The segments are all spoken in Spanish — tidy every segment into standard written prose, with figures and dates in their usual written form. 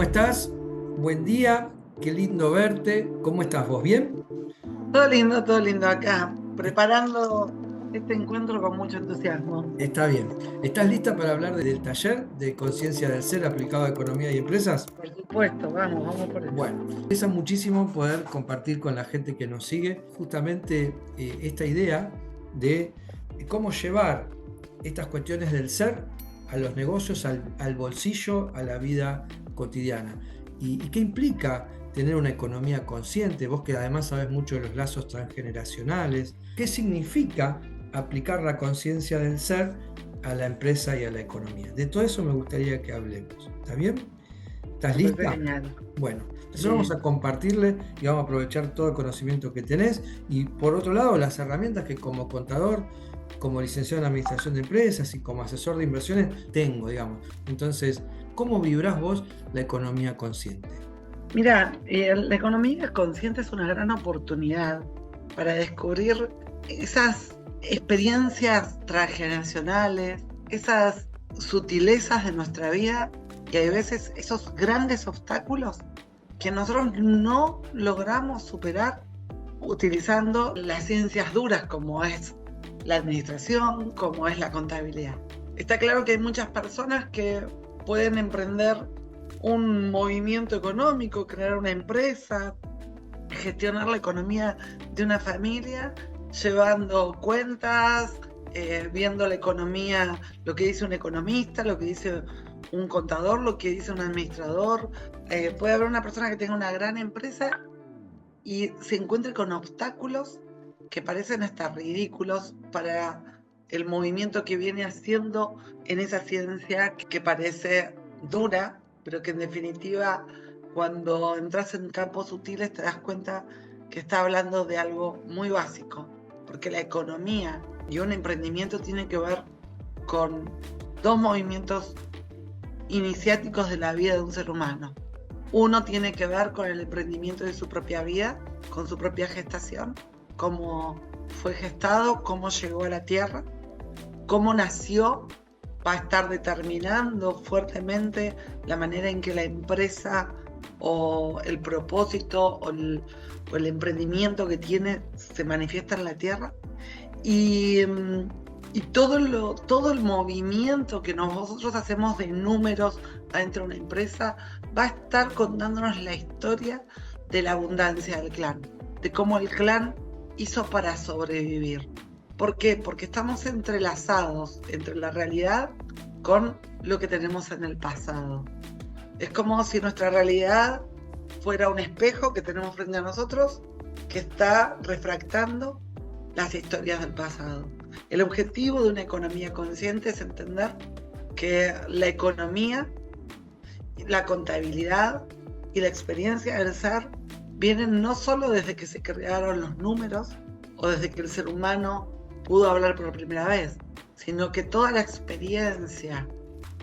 ¿cómo estás? Buen día, qué lindo verte. ¿Cómo estás vos? ¿Bien? Todo lindo acá, preparando este encuentro con mucho entusiasmo. Está bien. ¿Estás lista para hablar del taller de conciencia del ser aplicado a economía y empresas? Por supuesto, vamos por eso. Bueno, me interesa muchísimo poder compartir con la gente que nos sigue justamente esta idea de cómo llevar estas cuestiones del ser a los negocios, al bolsillo, a la vida cotidiana. ¿Y qué implica tener una economía consciente? Vos que además sabes mucho de los lazos transgeneracionales. ¿Qué significa aplicar la conciencia del ser a la empresa y a la economía? De todo eso me gustaría que hablemos. ¿Está bien? ¿Estás Me parece lista? genial. Bueno, entonces vamos Sí. a compartirle y vamos a aprovechar todo el conocimiento que tenés y por otro lado las herramientas que como contador, como licenciado en administración de empresas y como asesor de inversiones tengo, digamos. Entonces, ¿cómo vibrás vos la economía consciente? Mira, la economía consciente es una gran oportunidad para descubrir esas experiencias transgeneracionales, esas sutilezas de nuestra vida y hay veces esos grandes obstáculos que nosotros no logramos superar utilizando las ciencias duras como es la administración, como es la contabilidad. Está claro que hay muchas personas que pueden emprender un movimiento económico, crear una empresa, gestionar la economía de una familia, llevando cuentas, viendo la economía, lo que dice un economista, lo que dice un contador, lo que dice un administrador. Puede haber una persona que tenga una gran empresa y se encuentre con obstáculos que parecen hasta ridículos para el movimiento que viene haciendo en esa ciencia que parece dura, pero que en definitiva cuando entras en campos sutiles te das cuenta que está hablando de algo muy básico, porque la economía y un emprendimiento tienen que ver con dos movimientos iniciáticos de la vida de un ser humano. Uno tiene que ver con el emprendimiento de su propia vida, con su propia gestación, cómo fue gestado, cómo llegó a la tierra, cómo nació, va a estar determinando fuertemente la manera en que la empresa o el propósito o el emprendimiento que tiene se manifiesta en la tierra. Y, y todo el movimiento que nosotros hacemos de números adentro de una empresa va a estar contándonos la historia de la abundancia del clan, de cómo el clan hizo para sobrevivir. ¿Por qué? Porque estamos entrelazados entre la realidad con lo que tenemos en el pasado. Es como si nuestra realidad fuera un espejo que tenemos frente a nosotros que está refractando las historias del pasado. El objetivo de una economía consciente es entender que la economía, la contabilidad y la experiencia del ser vienen no solo desde que se crearon los números o desde que el ser humano pudo hablar por primera vez, sino que toda la experiencia,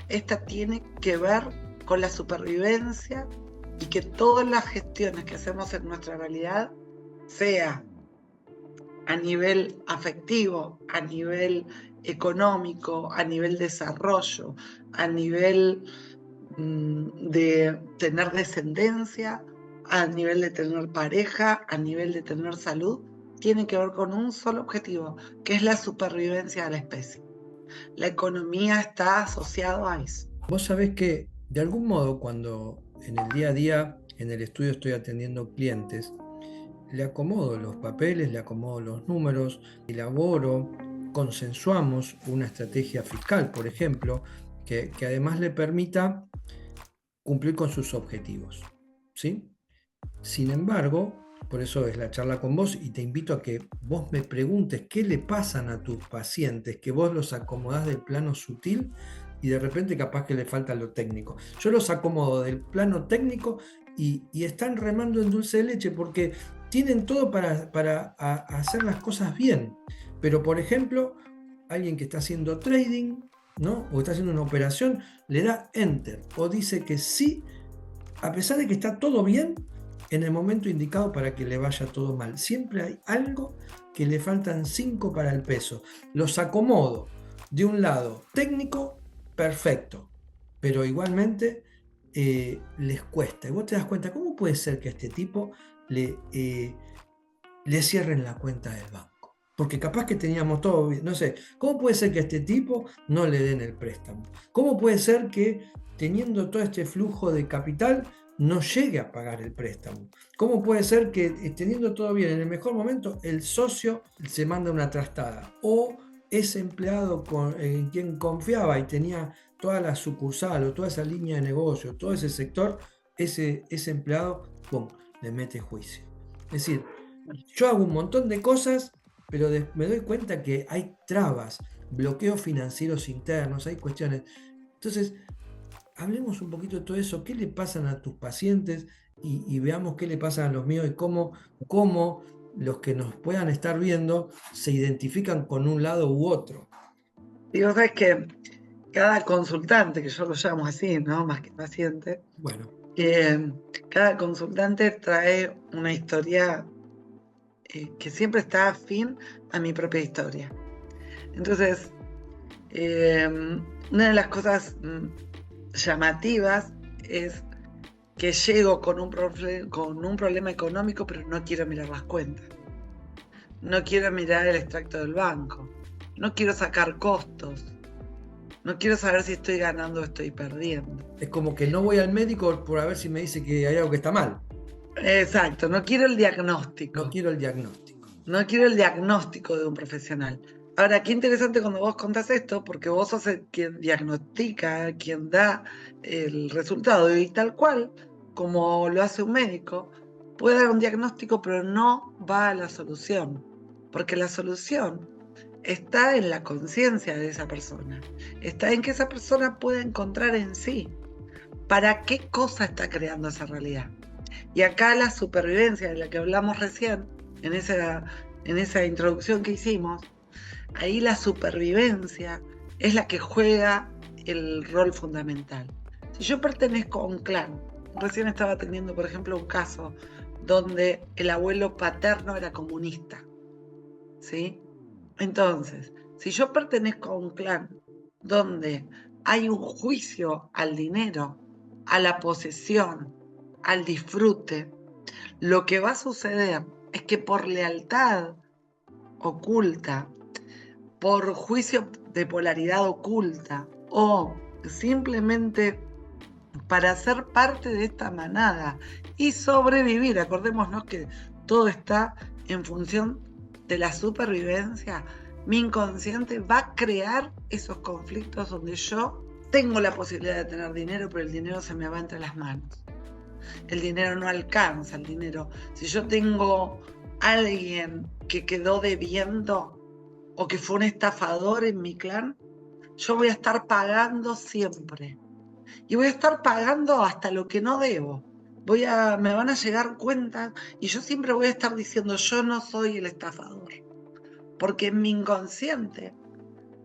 esta tiene que ver con la supervivencia y que todas las gestiones que hacemos en nuestra realidad, sea a nivel afectivo, a nivel económico, a nivel desarrollo, a nivel de tener descendencia, a nivel de tener pareja, a nivel de tener salud, tiene que ver con un solo objetivo, que es la supervivencia de la especie. La economía está asociada a eso. Vos sabés que de algún modo cuando en el día a día en el estudio estoy atendiendo clientes, le acomodo los papeles, le acomodo los números, elaboro, consensuamos una estrategia fiscal, por ejemplo, que además le permita cumplir con sus objetivos. ¿Sí? Sin embargo, por eso es la charla con vos y te invito a que vos me preguntes qué le pasan a tus pacientes, que vos los acomodás del plano sutil y de repente capaz que le falta lo técnico. Yo los acomodo del plano técnico y están remando en dulce de leche porque tienen todo para hacer las cosas bien. Pero, por ejemplo, alguien que está haciendo trading, ¿no? O está haciendo una operación, le da enter o dice que sí, a pesar de que está todo bien, en el momento indicado para que le vaya todo mal. Siempre hay algo que le faltan 5 para el peso. Los acomodo de un lado técnico, perfecto, pero igualmente les cuesta. Y vos te das cuenta, ¿cómo puede ser que a este tipo le cierren la cuenta del banco? Porque capaz que teníamos todo bien, no sé, ¿cómo puede ser que a este tipo no le den el préstamo? ¿Cómo puede ser que teniendo todo este flujo de capital no llegue a pagar el préstamo? ¿Cómo puede ser que teniendo todo bien en el mejor momento el socio se manda una trastada? O ese empleado en quien confiaba y tenía toda la sucursal o toda esa línea de negocio, todo ese sector, ese empleado, ¡pum!, le mete juicio. Es decir, yo hago un montón de cosas, pero me doy cuenta que hay trabas, bloqueos financieros internos, hay cuestiones. Entonces, hablemos un poquito de todo eso. ¿Qué le pasan a tus pacientes? Y veamos qué le pasa a los míos y cómo los que nos puedan estar viendo se identifican con un lado u otro. Y vos sabés que cada consultante, que yo lo llamo así, ¿no? Más que paciente, Bueno, cada consultante trae una historia que siempre está afín a mi propia historia. Entonces, una de las cosas llamativas es que llego con un problema económico, pero no quiero mirar las cuentas. No quiero mirar el extracto del banco. No quiero sacar costos. No quiero saber si estoy ganando o estoy perdiendo. es como que no voy al médico por a ver si me dice que hay algo que está mal. Exacto, no quiero el diagnóstico. No quiero el diagnóstico. No quiero el diagnóstico de un profesional. Ahora, qué interesante cuando vos contás esto, porque vos sos quien diagnostica, quien da el resultado, y tal cual, como lo hace un médico, puede dar un diagnóstico, pero no va a la solución, porque la solución está en la conciencia de esa persona, está en que esa persona pueda encontrar en sí para qué cosa está creando esa realidad. Y acá la supervivencia de la que hablamos recién, en esa introducción que hicimos, ahí la supervivencia es la que juega el rol fundamental. Si yo pertenezco a un clan, recién estaba teniendo, por ejemplo, un caso donde el abuelo paterno era comunista, ¿sí? Entonces, si yo pertenezco a un clan donde hay un juicio al dinero, a la posesión, al disfrute, lo que va a suceder es que por lealtad oculta, por juicio de polaridad oculta o simplemente para ser parte de esta manada y sobrevivir, acordémonos que todo está en función de la supervivencia, mi inconsciente va a crear esos conflictos donde yo tengo la posibilidad de tener dinero, pero el dinero se me va entre las manos. El dinero no alcanza, el dinero. Si yo tengo a alguien que quedó debiendo o que fue un estafador en mi clan, yo voy a estar pagando siempre. Y voy a estar pagando hasta lo que no debo. Me van a llegar cuentas y yo siempre voy a estar diciendo, yo no soy el estafador. Porque mi inconsciente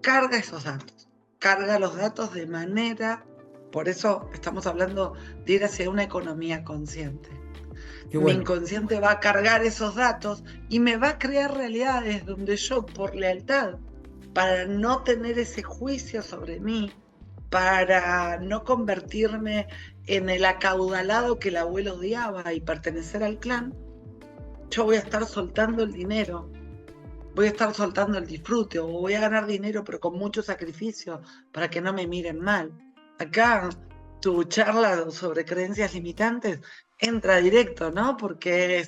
carga esos datos. Carga los datos de manera... Por eso estamos hablando de ir hacia una economía consciente. Bueno. Mi inconsciente va a cargar esos datos y me va a crear realidades donde yo, por lealtad, para no tener ese juicio sobre mí, para no convertirme en el acaudalado que el abuelo odiaba y pertenecer al clan, yo voy a estar soltando el dinero, voy a estar soltando el disfrute, o voy a ganar dinero pero con mucho sacrificio para que no me miren mal. Acá tu charla sobre creencias limitantes entra directo, ¿no? Porque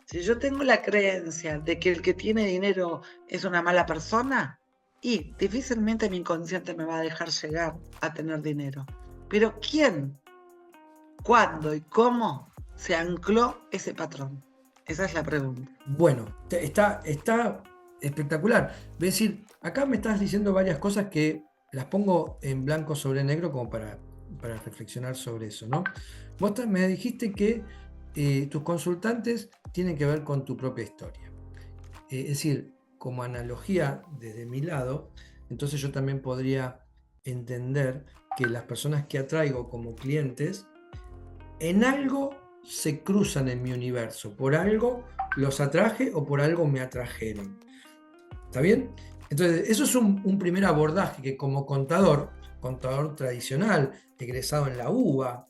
si yo tengo la creencia de que el que tiene dinero es una mala persona, y difícilmente mi inconsciente me va a dejar llegar a tener dinero. Pero ¿quién, cuándo y cómo se ancló ese patrón? Esa es la pregunta. Bueno, está espectacular. Es decir, acá me estás diciendo varias cosas que las pongo en blanco sobre negro como para reflexionar sobre eso, ¿no? Vos me dijiste que tus consultantes tienen que ver con tu propia historia. Es decir, como analogía desde mi lado, entonces yo también podría entender que las personas que atraigo como clientes en algo se cruzan en mi universo, por algo los atraje o por algo me atrajeron. ¿Está bien? Entonces, eso es un primer abordaje que como contador tradicional, egresado en la UBA,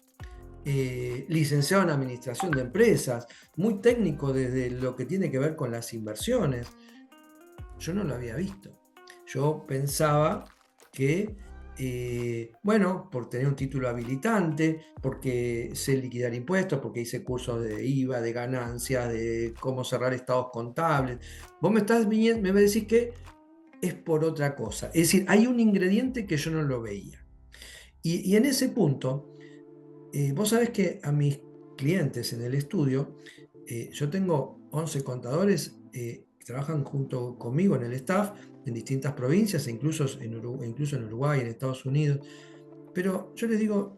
licenciado en administración de empresas, muy técnico desde lo que tiene que ver con las inversiones. Yo no lo había visto. Yo pensaba que, bueno, por tener un título habilitante, porque sé liquidar impuestos, porque hice cursos de IVA, de ganancias, de cómo cerrar estados contables. Vos me decís que es por otra cosa. Es decir, hay un ingrediente que yo no lo veía. Y en ese punto, vos sabés que a mis clientes en el estudio, yo tengo 11 contadores que trabajan junto conmigo en el staff en distintas provincias, incluso en Uruguay, en Estados Unidos, pero yo les digo,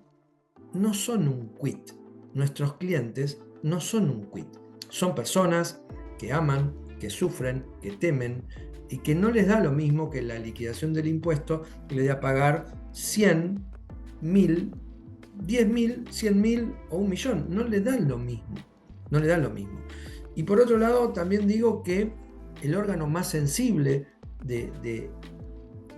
no son un quit. Nuestros clientes no son un quit. Son personas que aman, que sufren, que temen y que no les da lo mismo que la liquidación del impuesto que le da a pagar 100, 1000, 10.000, 100.000 o 1.000.000. No le dan lo mismo. No le dan lo mismo. Y por otro lado, también digo que el órgano más sensible de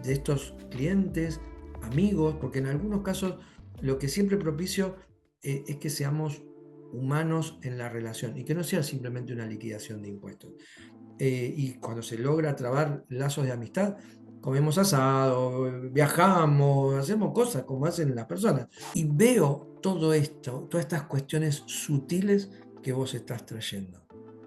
estos clientes, amigos, porque en algunos casos lo que siempre propicio es que seamos humanos en la relación y que no sea simplemente una liquidación de impuestos. Y cuando se logra trabar lazos de amistad, comemos asado, viajamos, hacemos cosas como hacen las personas. Y veo todo esto, todas estas cuestiones sutiles que vos estás trayendo.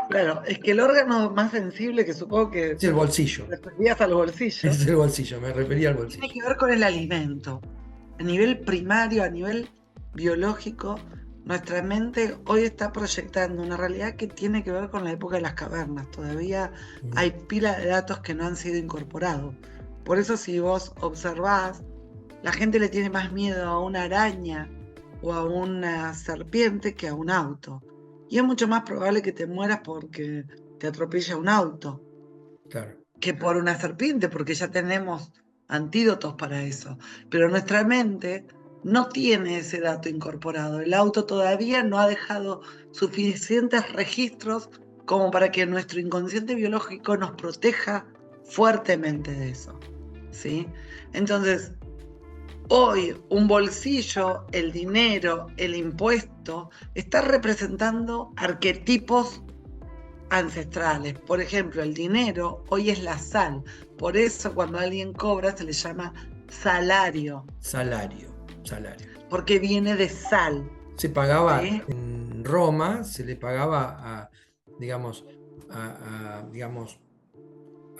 Claro, es que el órgano más sensible, que supongo que Es el bolsillo. te referías al bolsillo, Es el bolsillo, me refería al bolsillo. tiene que ver con el alimento. A nivel primario, a nivel biológico, nuestra mente hoy está proyectando una realidad que tiene que ver con la época de las cavernas. Todavía hay pila de datos que no han sido incorporados. Por eso, si vos observás, la gente le tiene más miedo a una araña o a una serpiente que a un auto. Y es mucho más probable que te mueras porque te atropella un auto, Claro. que por una serpiente, porque ya tenemos antídotos para eso. Pero nuestra mente no tiene ese dato incorporado. El auto todavía no ha dejado suficientes registros como para que nuestro inconsciente biológico nos proteja fuertemente de eso, ¿sí? Entonces, hoy un bolsillo, el dinero, el impuesto, está representando arquetipos ancestrales. Por ejemplo, el dinero hoy es la sal. Por eso cuando alguien cobra se le llama salario. Salario. Porque viene de sal. Se pagaba ¿sí? en Roma, se le pagaba a, digamos, a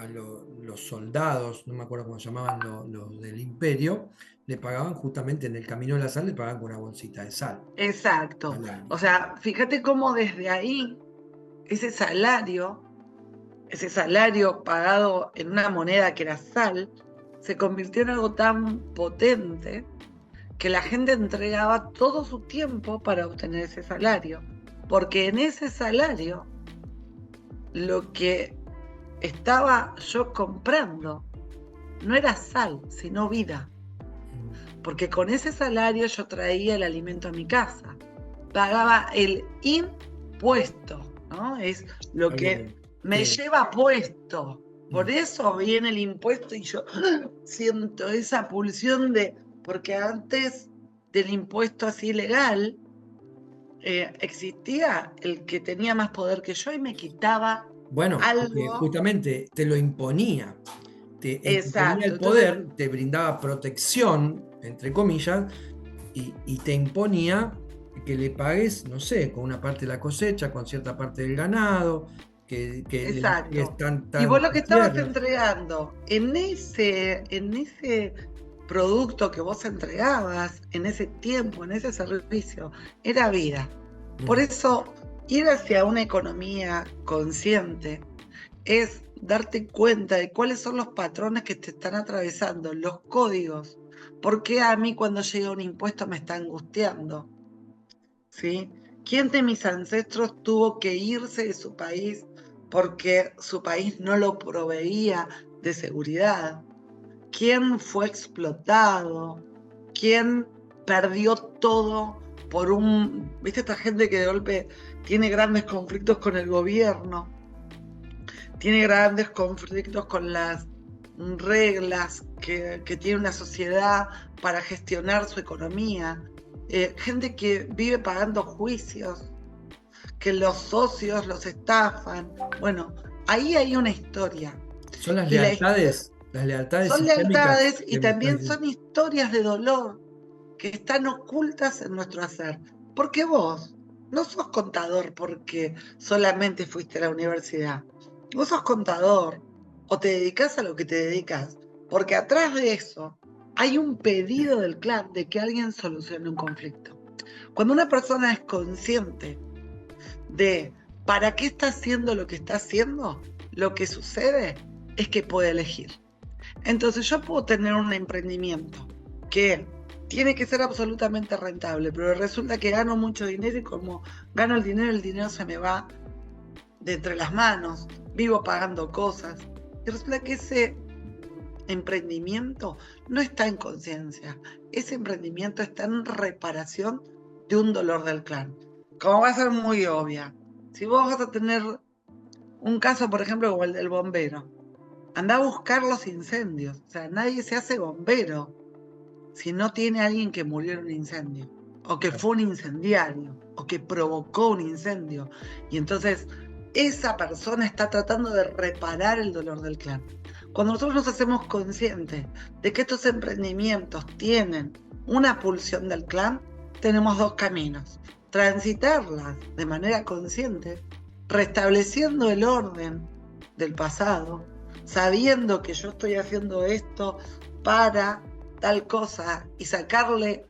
los soldados, no me acuerdo cómo se llamaban los del imperio, le pagaban justamente en el camino de la sal, le pagaban con una bolsita de sal. Exacto. Salario. O sea, fíjate cómo desde ahí ese salario pagado en una moneda que era sal, se convirtió en algo tan potente que la gente entregaba todo su tiempo para obtener ese salario. Porque en ese salario, lo que estaba yo comprando no era sal, sino vida. Porque con ese salario yo traía el alimento a mi casa. Pagaba el impuesto, ¿no? Es lo que me lleva puesto. Por eso viene el impuesto y yo siento esa pulsión de... Porque antes del impuesto así legal, existía el que tenía más poder que yo y me quitaba algo. Justamente te lo imponía. Te imponía el poder, entonces, te brindaba protección, entre comillas, y te imponía que le pagues, no sé, con una parte de la cosecha, con cierta parte del ganado, que exacto. Y vos lo que estabas entregando en ese producto que vos entregabas, en ese tiempo, en ese servicio, era vida. Por eso, ir hacia una economía consciente es darte cuenta de cuáles son los patrones que te están atravesando, los códigos. ¿Por qué a mí cuando llega un impuesto me está angustiando? ¿Sí? ¿Quién de mis ancestros tuvo que irse de su país porque su país no lo proveía de seguridad? ¿Quién fue explotado? ¿Quién perdió todo por ¿viste esta gente que de golpe tiene grandes conflictos con el gobierno? Tiene grandes conflictos con las reglas que tiene una sociedad para gestionar su economía. gente que vive pagando juicios, que los socios los estafan. Bueno, ahí hay una historia. Son Y las lealtades son sistémicas lealtades y que me estás también diciendo. son historias de dolor que están ocultas en nuestro hacer. Porque vos no sos contador porque solamente fuiste a la universidad. Vos sos contador o te dedicas a lo que te dedicas, porque atrás de eso hay un pedido del clan de que alguien solucione un conflicto. Cuando una persona es consciente de para qué está haciendo lo que está haciendo, lo que sucede es que puede elegir. Entonces yo puedo tener un emprendimiento que tiene que ser absolutamente rentable, pero resulta que gano mucho dinero y como gano el dinero se me va de entre las manos, vivo pagando cosas. Y resulta que ese emprendimiento no está en conciencia, ese emprendimiento está en reparación de un dolor del clan. Como va a ser muy obvia, si vos vas a tener un caso, por ejemplo, como el del bombero, anda a buscar los incendios. O sea, nadie se hace bombero si no tiene a alguien que murió en un incendio, o que fue un incendiario, o que provocó un incendio. Y entonces esa persona está tratando de reparar el dolor del clan. Cuando nosotros nos hacemos conscientes de que estos emprendimientos tienen una pulsión del clan, tenemos dos caminos. Transitarlas de manera consciente, restableciendo el orden del pasado, sabiendo que yo estoy haciendo esto para tal cosa y sacarle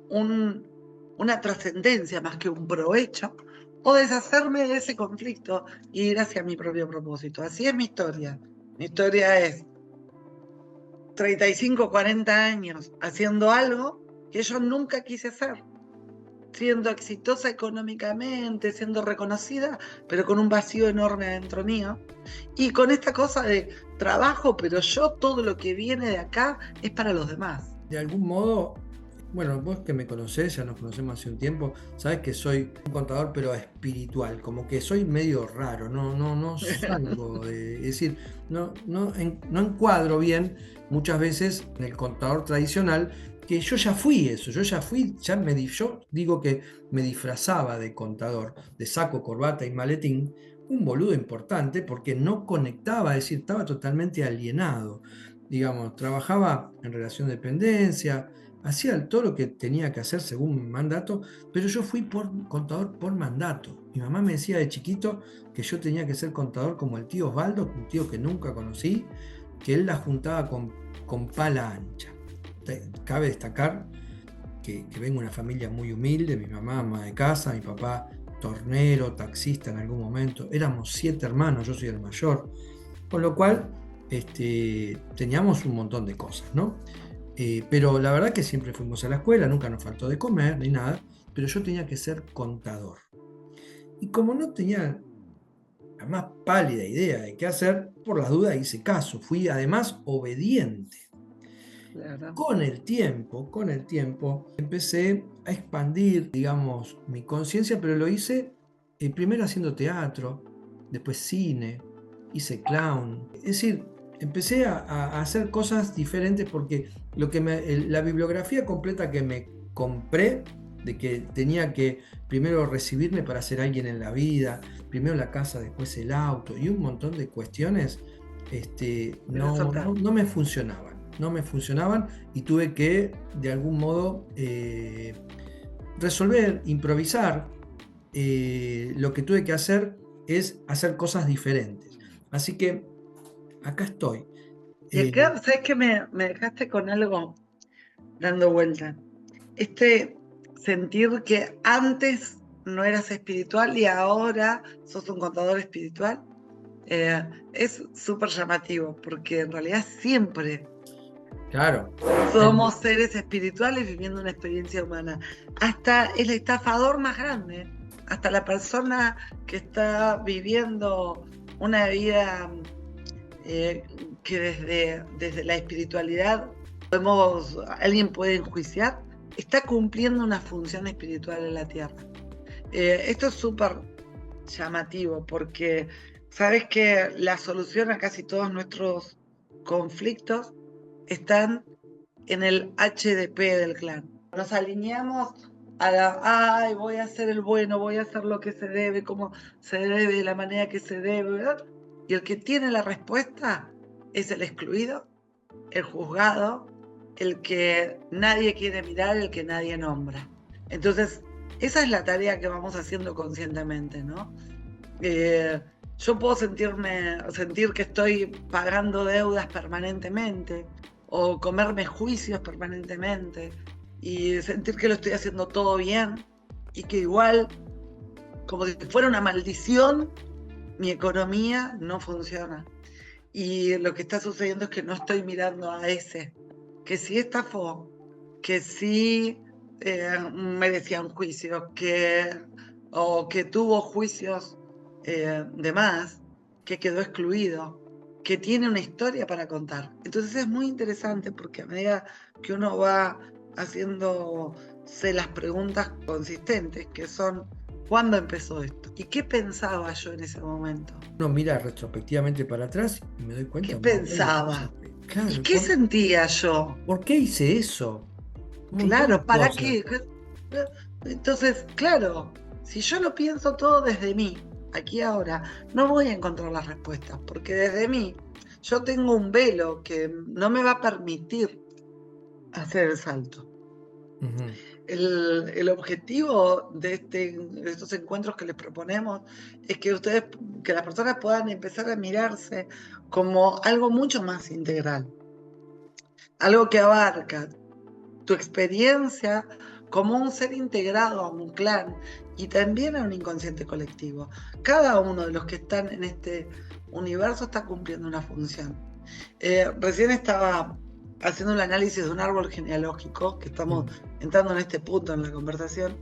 una trascendencia más que un provecho, o deshacerme de ese conflicto y ir hacia mi propio propósito. Así es mi historia. Mi historia es 35, 40 años haciendo algo que yo nunca quise hacer, siendo exitosa económicamente, siendo reconocida, pero con un vacío enorme adentro mío. Y con esta cosa de trabajo, pero yo todo lo que viene de acá es para los demás. De algún modo, bueno, vos que me conocés, ya nos conocemos hace un tiempo, sabes que soy un contador pero espiritual, como que soy medio raro, no salgo de, es decir, no encuadro bien muchas veces en el contador tradicional, que yo ya fui eso, yo digo que me disfrazaba de contador, de saco, corbata y maletín, un boludo importante porque no conectaba, es decir, estaba totalmente alienado. Digamos, trabajaba en relación de dependencia, hacía todo lo que tenía que hacer según mandato, pero yo fui contador por mandato. Mi mamá me decía de chiquito que yo tenía que ser contador como el tío Osvaldo, un tío que nunca conocí, que él la juntaba con pala ancha. Cabe destacar que vengo de una familia muy humilde, mi mamá ama de casa, mi papá tornero, taxista en algún momento, éramos 7 hermanos, yo soy el mayor, con lo cual teníamos un montón de cosas, ¿no? Pero la verdad que siempre fuimos a la escuela, nunca nos faltó de comer ni nada, pero yo tenía que ser contador. Y como no tenía la más pálida idea de qué hacer, por las dudas hice caso, fui además obediente. Claro. Con el tiempo, empecé a expandir, digamos, mi conciencia, pero lo hice primero haciendo teatro, después cine, hice clown. Es decir, empecé a hacer cosas diferentes porque la bibliografía completa que me compré, de que tenía que primero recibirme para ser alguien en la vida, primero la casa, después el auto y un montón de cuestiones, no me funcionaban. No me funcionaban y tuve que, de algún modo, resolver, improvisar. Lo que tuve que hacer es hacer cosas diferentes. Así que acá estoy. Y acá, ¿sabes qué? Me dejaste con algo dando vuelta. Este sentir que antes no eras espiritual y ahora sos un contador espiritual, es súper llamativo, porque en realidad siempre Claro. somos seres espirituales viviendo una experiencia humana. Hasta el estafador más grande, hasta la persona que está viviendo una vida que desde la espiritualidad alguien puede enjuiciar, está cumpliendo una función espiritual en la tierra. Esto es súper llamativo porque sabes que la solución a casi todos nuestros conflictos están en el HDP del clan. nos alineamos a la, ay, voy a hacer el bueno, voy a hacer lo que se debe, como se debe, de la manera que se debe, ¿verdad? Y el que tiene la respuesta es el excluido, el juzgado, el que nadie quiere mirar, el que nadie nombra. Entonces, esa es la tarea que vamos haciendo conscientemente, ¿no? Yo puedo sentir que estoy pagando deudas permanentemente o comerme juicios permanentemente y sentir que lo estoy haciendo todo bien y que igual, como si fuera una maldición, mi economía no funciona. Y lo que está sucediendo es que no estoy mirando a ese, que sí estafó, que sí merecía un juicio, o que tuvo juicios de más, que quedó excluido, que tiene una historia para contar. Entonces es muy interesante porque a medida que uno va haciéndose las preguntas consistentes, que son, ¿cuándo empezó esto? ¿Y qué pensaba yo en ese momento? No, mira retrospectivamente para atrás y me doy cuenta. ¿Qué pensaba? Claro, ¿Y qué sentía yo? ¿por qué hice eso? Un montón Claro, de ¿para cosas. qué? Entonces, claro, si yo lo pienso todo desde mí, aquí ahora, no voy a encontrar las respuestas, porque desde mí yo tengo un velo que no me va a permitir hacer el salto. Ujú. El objetivo de estos encuentros que les proponemos es que que las personas puedan empezar a mirarse como algo mucho más integral, algo que abarca tu experiencia como un ser integrado a un clan y también a un inconsciente colectivo. Cada uno de los que están en este universo está cumpliendo una función. Recién estaba haciendo el análisis de un árbol genealógico, que estamos entrando en este punto en la conversación,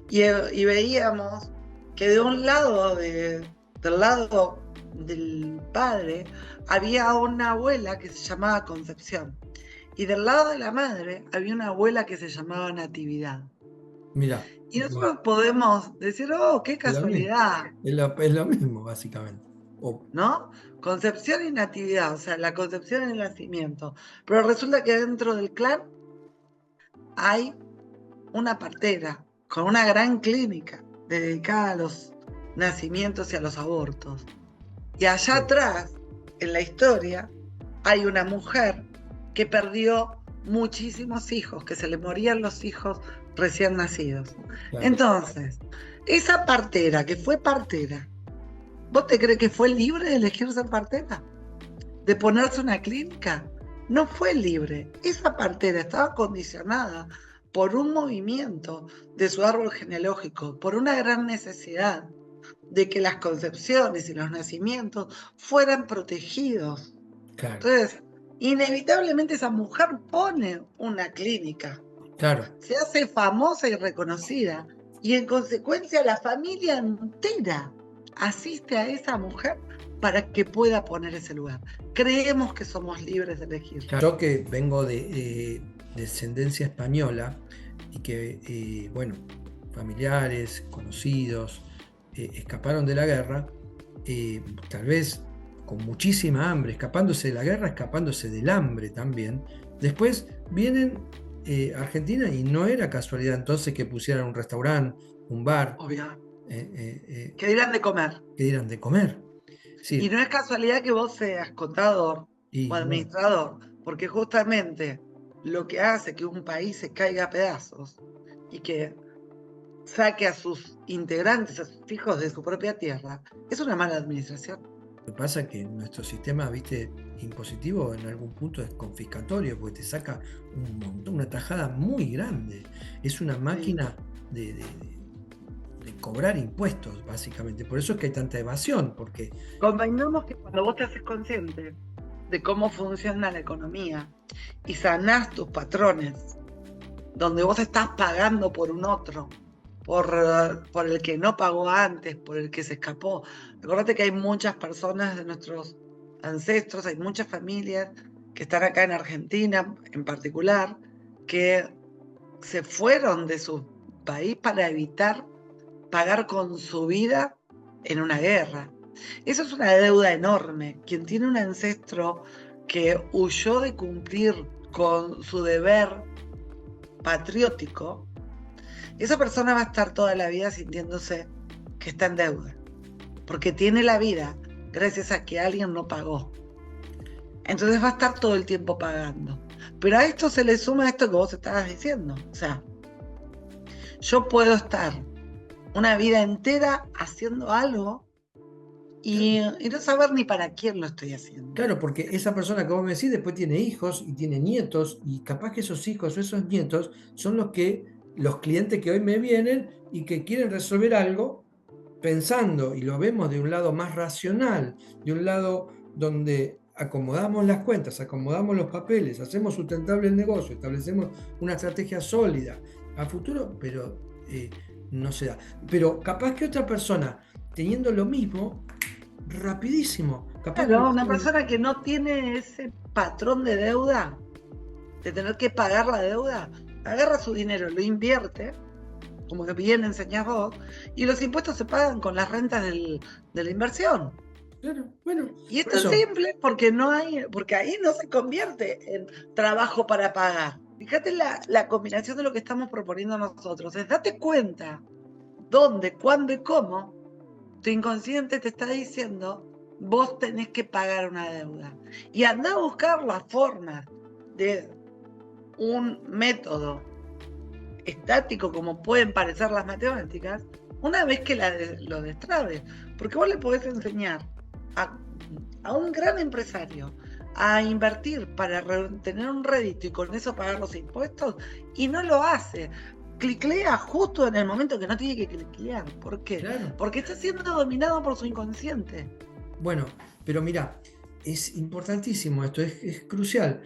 y veíamos que de un lado, del lado del padre, había una abuela que se llamaba Concepción. Y del lado de la madre había una abuela que se llamaba Natividad. Mira, Y nosotros podemos decir, oh, qué es lo mismo, casualidad, es lo mismo básicamente. ¿no? Concepción y Natividad, o sea, la concepción y el nacimiento. Pero resulta que dentro del clan hay una partera con una gran clínica dedicada a los nacimientos y a los abortos. Y allá atrás, en la historia, hay una mujer que perdió muchísimos hijos, que se le morían los hijos recién nacidos. Claro. Entonces, esa partera, que fue partera, ¿vos te crees que fue libre de elegir ser partera? ¿De ponerse una clínica? No fue libre. Esa partera estaba condicionada por un movimiento de su árbol genealógico, por una gran necesidad de que las concepciones y los nacimientos fueran protegidos. Claro. Entonces, inevitablemente esa mujer pone una clínica. Claro. Se hace famosa y reconocida. Y en consecuencia la familia entera asiste a esa mujer para que pueda poner ese lugar. Creemos que somos libres de elegir. Yo que vengo de descendencia española y que, bueno, familiares, conocidos, escaparon de la guerra, tal vez con muchísima hambre, escapándose de la guerra, escapándose del hambre también. Después vienen a Argentina y no era casualidad entonces que pusieran un restaurante, un bar. Obvio. Que dieran de comer. Que dieran de comer. Sí. Y no es casualidad que vos seas contador o administrador, porque justamente lo que hace que un país se caiga a pedazos y que saque a sus integrantes, a sus hijos de su propia tierra, es una mala administración. Lo que pasa es que nuestro sistema, viste, impositivo en algún punto es confiscatorio, porque te saca un montón, una tajada muy grande. Es una máquina de cobrar impuestos, básicamente. Por eso es que hay tanta evasión, porque... Convengamos que cuando vos te haces consciente de cómo funciona la economía y sanás tus patrones, donde vos estás pagando por un otro, por el que no pagó antes, por el que se escapó. Acordate que hay muchas personas de nuestros ancestros, hay muchas familias que están acá en Argentina en particular, que se fueron de su país para evitar pagar con su vida en una guerra. Eso es una deuda enorme. Quien tiene un ancestro que huyó de cumplir con su deber patriótico, esa persona va a estar toda la vida sintiéndose que está en deuda, porque tiene la vida gracias a que alguien no pagó. Entonces va a estar todo el tiempo pagando. Pero a esto se le suma esto que vos estabas diciendo. O sea, yo puedo estar una vida entera haciendo algo y no saber ni para quién lo estoy haciendo. Claro, porque esa persona que vos me decís después tiene hijos y tiene nietos, y capaz que esos hijos o esos nietos son los clientes que hoy me vienen y que quieren resolver algo pensando, y lo vemos de un lado más racional, de un lado donde acomodamos las cuentas, acomodamos los papeles, hacemos sustentable el negocio, establecemos una estrategia sólida a futuro, pero no se da. Pero capaz que otra persona, teniendo lo mismo, rapidísimo. Capaz Claro, que una persona que no tiene ese patrón de deuda, de tener que pagar la deuda, agarra su dinero, lo invierte, como bien enseñás vos, y los impuestos se pagan con las rentas de la inversión. Claro, bueno. Y esto es simple porque ahí no se convierte en trabajo para pagar. Fíjate la combinación de lo que estamos proponiendo nosotros. Es date cuenta dónde, cuándo y cómo tu inconsciente te está diciendo vos tenés que pagar una deuda. Y anda a buscar la forma de un método estático como pueden parecer las matemáticas, una vez que lo destrabes. Porque vos le podés enseñar a un gran empresario a invertir para tener un rédito y con eso pagar los impuestos, y no lo hace. Cliclea justo en el momento que no tiene que cliclear. ¿Por qué? Claro. Porque está siendo dominado por su inconsciente. Bueno, pero mirá, es importantísimo esto, es crucial.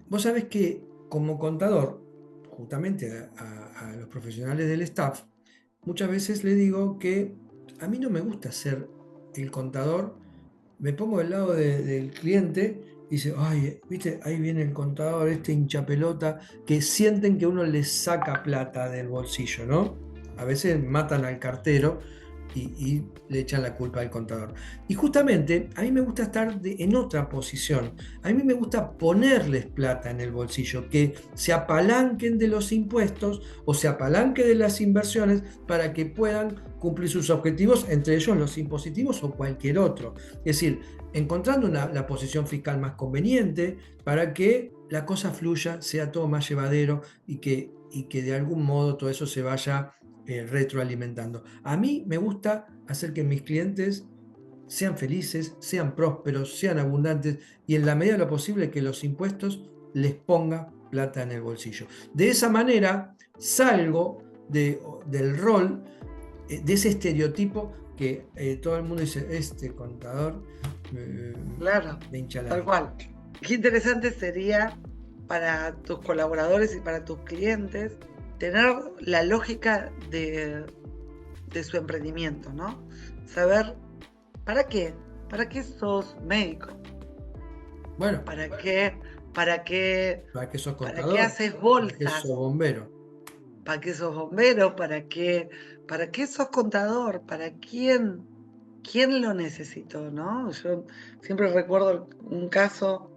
Vos sabés que como contador, justamente a los profesionales del staff, muchas veces le digo que a mí no me gusta ser el contador, me pongo del lado del cliente y dice, ay, viste, ahí viene el contador, este hinchapelota, que sienten que uno les saca plata del bolsillo, ¿no? A veces matan al cartero y le echan la culpa al contador. Y justamente a mí me gusta estar en otra posición. A mí me gusta ponerles plata en el bolsillo, que se apalanquen de los impuestos o se apalanquen de las inversiones para que puedan cumplir sus objetivos, entre ellos los impositivos o cualquier otro. Es decir, encontrando la posición fiscal más conveniente para que la cosa fluya, sea todo más llevadero y que de algún modo todo eso se vaya retroalimentando. A mí me gusta hacer que mis clientes sean felices, sean prósperos, sean abundantes y en la medida de lo posible que los impuestos les ponga plata en el bolsillo. De esa manera salgo del rol, de ese estereotipo que todo el mundo dice, este contador claro, me hincha la tal vida. cual. Qué interesante sería para tus colaboradores y para tus clientes tener la lógica de su emprendimiento, ¿no? Saber, ¿para qué? ¿Para qué sos médico? Bueno, ¿Para qué sos contador, ¿para qué haces bolsas? ¿para qué sos bombero? ¿Para qué sos bombero? ¿Para qué sos contador? ¿Para quién lo necesitó, no? Yo siempre recuerdo un caso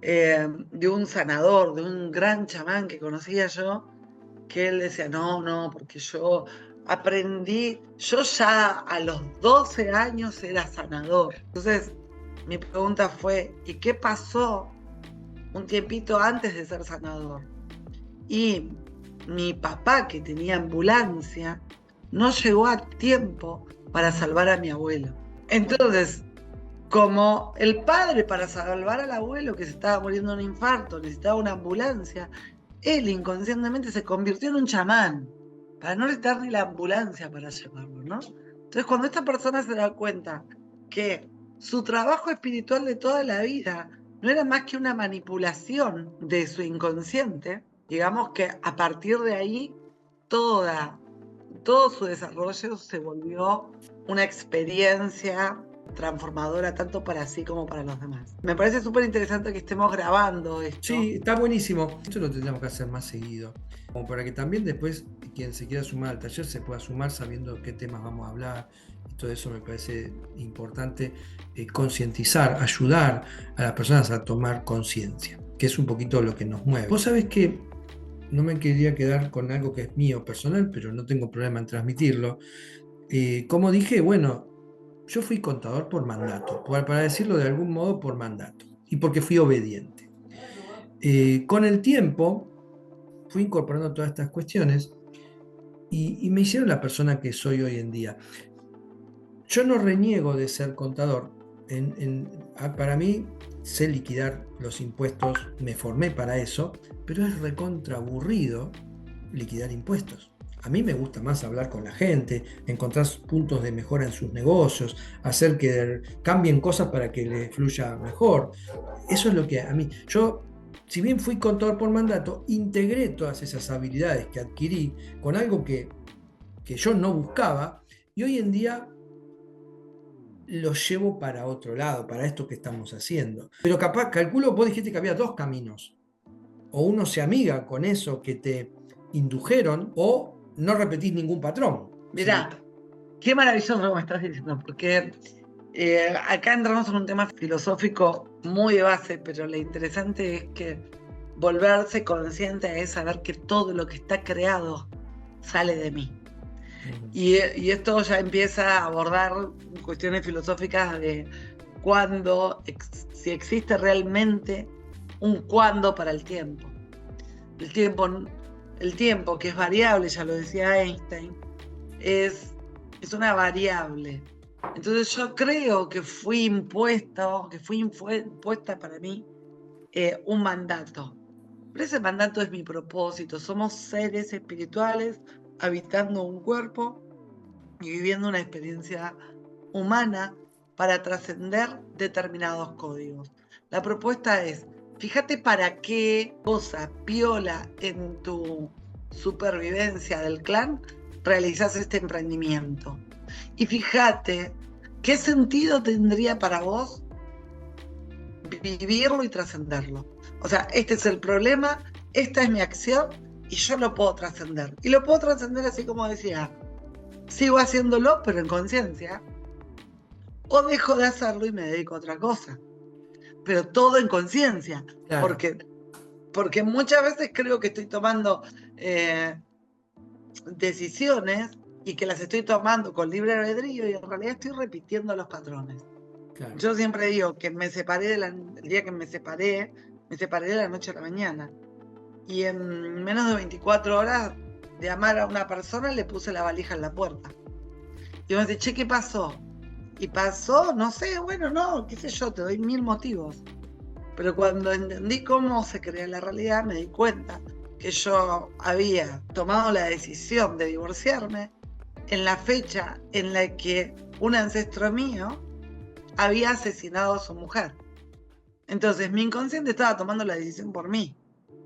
de un sanador, de un gran chamán que conocía yo, que él decía, no, porque yo aprendí, yo ya a los 12 años era sanador. Entonces, mi pregunta fue, ¿y qué pasó un tiempito antes de ser sanador? Y mi papá, que tenía ambulancia, no llegó a tiempo para salvar a mi abuelo. Entonces, como el padre para salvar al abuelo que se estaba muriendo de un infarto necesitaba una ambulancia, él inconscientemente se convirtió en un chamán para no necesitar ni la ambulancia para llevarlo, ¿no? Entonces, cuando esta persona se da cuenta que su trabajo espiritual de toda la vida no era más que una manipulación de su inconsciente, digamos que a partir de ahí todo su desarrollo se volvió una experiencia transformadora tanto para sí como para los demás. Me parece súper interesante que estemos grabando esto. Sí, está buenísimo. Esto lo tendríamos que hacer más seguido, como para que también después quien se quiera sumar al taller se pueda sumar sabiendo qué temas vamos a hablar. Y todo eso me parece importante, concientizar, ayudar a las personas a tomar conciencia, que es un poquito lo que nos mueve. Vos sabés que no me quería quedar con algo que es mío personal, pero no tengo problema en transmitirlo. Como dije, bueno, yo fui contador por mandato, para decirlo de algún modo por mandato, y porque fui obediente. Con el tiempo fui incorporando todas estas cuestiones y me hicieron la persona que soy hoy en día. Yo no reniego de ser contador. Para mí, sé liquidar los impuestos, me formé para eso, pero es recontra aburrido liquidar impuestos. A mí me gusta más hablar con la gente, encontrar puntos de mejora en sus negocios, hacer que cambien cosas para que les fluya mejor. Eso es lo que a mí, yo, si bien fui contador por mandato, integré todas esas habilidades que adquirí con algo que yo no buscaba y hoy en día lo llevo para otro lado, para esto que estamos haciendo. Pero capaz, calculo, vos dijiste que había dos caminos. O uno se amiga con eso que te indujeron, o no repetís ningún patrón. Mirá, qué maravilloso lo que me estás diciendo, porque acá entramos en un tema filosófico muy de base, pero lo interesante es que volverse consciente es saber que todo lo que está creado sale de mí. Y esto ya empieza a abordar cuestiones filosóficas de cuándo, si existe realmente un cuándo para el tiempo. El tiempo, que es variable, ya lo decía Einstein, es una variable. Entonces yo creo que fui impuesta para mí un mandato. Pero ese mandato es mi propósito. Somos seres espirituales habitando un cuerpo y viviendo una experiencia humana para trascender determinados códigos. La propuesta es, fíjate para qué cosa piola en tu supervivencia del clan realizás este emprendimiento. Y fíjate qué sentido tendría para vos vivirlo y trascenderlo. O sea, este es el problema, esta es mi acción y yo lo puedo trascender. Y lo puedo trascender así como decía, sigo haciéndolo, pero en conciencia, o dejo de hacerlo y me dedico a otra cosa. Pero todo en conciencia, Claro. porque muchas veces creo que estoy tomando decisiones y que las estoy tomando con libre albedrío y en realidad estoy repitiendo los patrones. Claro. Yo siempre digo que me separé el día que me separé de la noche a la mañana. Y en menos de 24 horas de amar a una persona le puse la valija en la puerta. Y me dice, che, ¿qué pasó? Y pasó, no sé, bueno, no, qué sé yo, te doy 1000 motivos. Pero cuando entendí cómo se crea la realidad, me di cuenta que yo había tomado la decisión de divorciarme en la fecha en la que un ancestro mío había asesinado a su mujer. Entonces mi inconsciente estaba tomando la decisión por mí.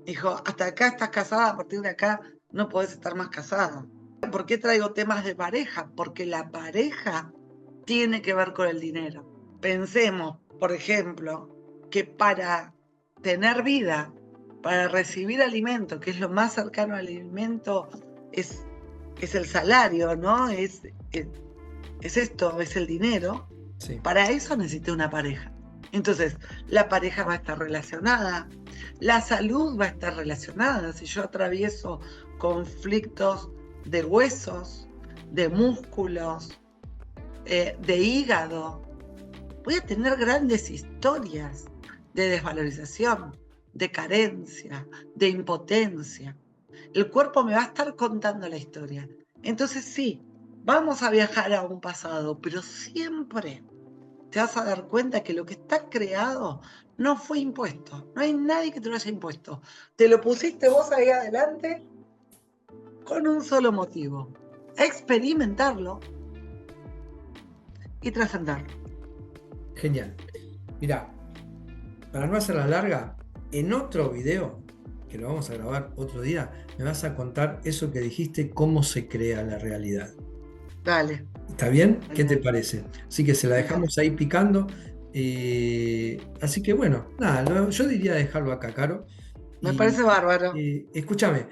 Dijo, hasta acá estás casada, a partir de acá no podés estar más casada. ¿Por qué traigo temas de pareja? Porque la pareja tiene que ver con el dinero. Pensemos, por ejemplo, que para tener vida, para recibir alimento, que es lo más cercano al alimento, es el salario, ¿no? Es esto, es el dinero. Sí. Para eso necesité una pareja. Entonces, la pareja va a estar relacionada, la salud va a estar relacionada. Si yo atravieso conflictos de huesos, de músculos, de hígado, voy a tener grandes historias de desvalorización, de carencia, de impotencia. El cuerpo me va a estar contando la historia. Entonces sí, vamos a viajar a un pasado, pero siempre te vas a dar cuenta que lo que está creado no fue impuesto. No hay nadie que te lo haya impuesto. Te lo pusiste vos ahí adelante con un solo motivo: experimentarlo y trascenderlo. Genial. Mirá, para no hacerla larga, en otro video, que lo vamos a grabar otro día, me vas a contar eso que dijiste, cómo se crea la realidad. Dale. ¿Está bien? ¿Qué te parece? Así que se la dejamos ahí picando. Así que bueno, nada, yo diría dejarlo acá, Caro. Me Y parece bárbaro. escúchame,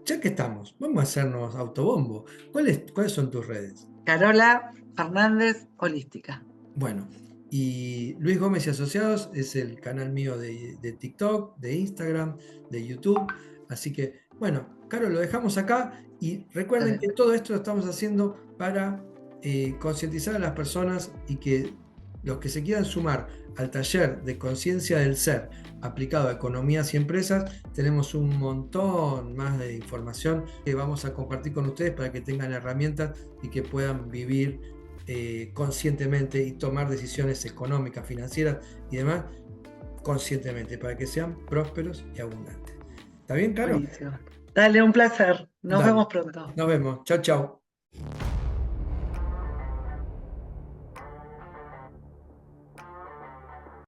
ya que estamos, vamos a hacernos autobombo. ¿Cuáles son tus redes? Carola Fernández, Holística. Bueno, y Luis Gómez y Asociados es el canal mío de TikTok, de Instagram, de YouTube. Así que, bueno, Caro, lo dejamos acá y recuerden que todo esto lo estamos haciendo para concientizar a las personas y que los que se quieran sumar al taller de conciencia del ser aplicado a economías y empresas, tenemos un montón más de información que vamos a compartir con ustedes para que tengan herramientas y que puedan vivir conscientemente y tomar decisiones económicas, financieras y demás conscientemente para que sean prósperos y abundantes. ¿Está bien, Caro? Buenísimo. Dale, un placer. Nos Dale. vemos pronto. Nos vemos. Chao, chao.